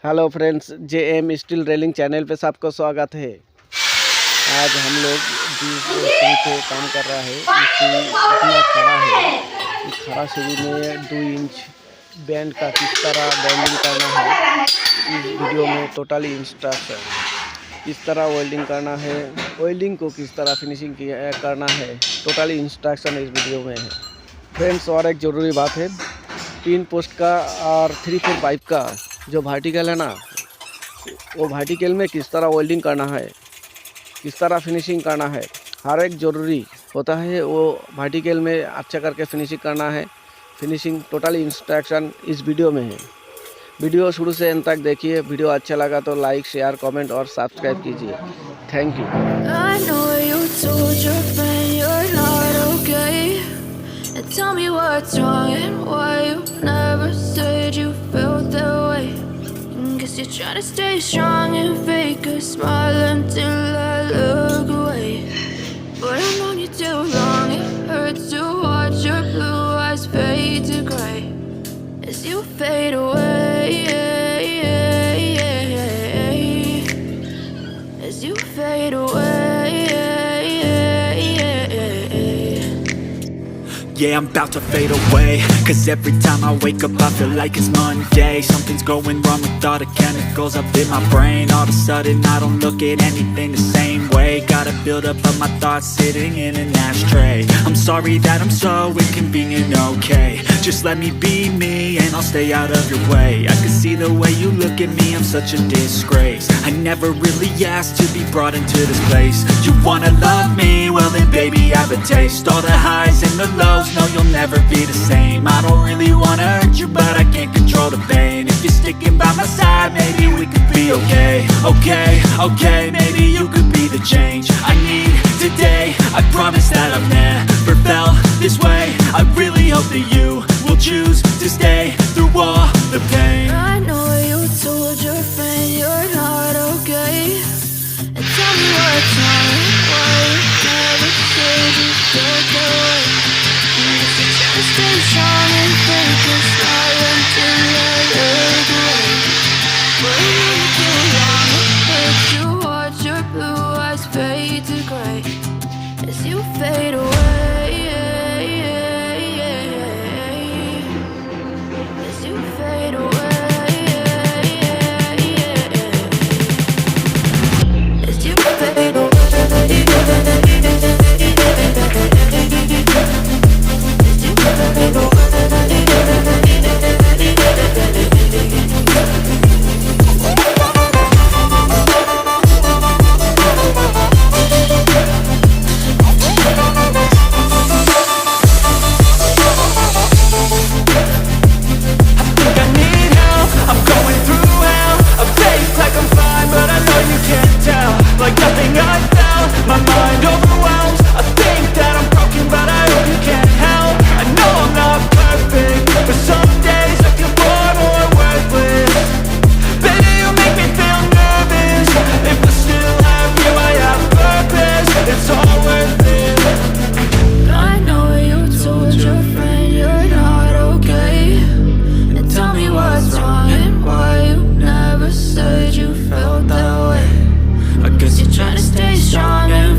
Hello friends, JM steel railing channel पे सबको स्वागत है। आज हम लोग जिस सीढ़ी पे काम कर रहा है इतना खड़ा है। इस खड़ा सीढ़ी में 2 इंच बैंड का किस तरह वेल्डिंग करना है इस वीडियो में टोटली इंस्ट्रक्शन। किस तरह वेल्डिंग करना है, वेल्डिंग को किस तरह फिनिशिंग करना है, टोटली इंस्ट्रक्शन इस वीडियो में है फ्रेंड्स। और एक ज़रूरी बात है, 3 पोस्ट का और 3-4 पाइप का जो वर्टिकल है ना, वो वर्टिकल में किस तरह वेल्डिंग करना है, किस तरह फिनिशिंग करना है, हर एक ज़रूरी होता है। वो वर्टिकल में अच्छा करके फिनिशिंग करना है। फिनिशिंग टोटली इंस्ट्रक्शन इस वीडियो में है। वीडियो शुरू से अंत तक देखिए। वीडियो अच्छा लगा तो लाइक, शेयर, कमेंट और सब्सक्राइब कीजिए। Thank you. Guess you're trying to stay strong and fake a smile until I look away. But I've known you too long, it hurts to watch your blue eyes fade to gray as you fade away, as you fade away. Yeah, I'm about to fade away, cause every time I wake up I feel like it's Monday. Something's going wrong with all the chemicals up in my brain. All of a sudden I don't look at anything the same way. Gotta build up of my thoughts sitting in an ashtray. I'm sorry that I'm so inconvenient, okay. Just let me be me and I'll stay out of your way. I can see the way you look at me, I'm such a disgrace. I never really asked to be brought into this place. You wanna love me? Well then baby I have a taste. All the highs and the lows, no, you'll never be the same. I don't really wanna hurt you, but I can't control the pain. If you're sticking by my side, maybe we could be okay. Okay, maybe you could be the change I need today. I promise that I've never felt this way. I really hope that you will choose to stay through all the pain. I know you told your friend you're not okay, and tell me what's wrong, why you never said you felt that way. Stay strong and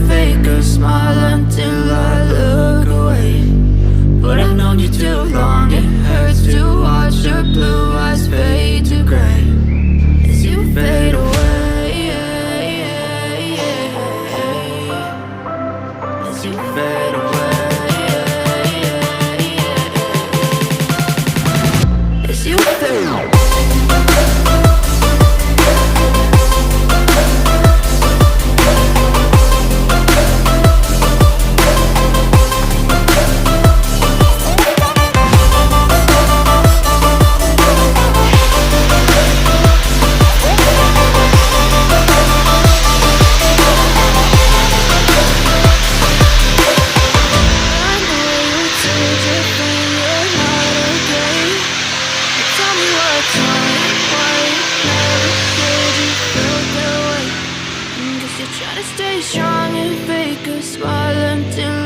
fake a smile until I look away. But I'm too long, it hurts to watch your blue eyes fade to gray as you fade away, as you fade away, as you fade away. Try to stay strong and fake a smile until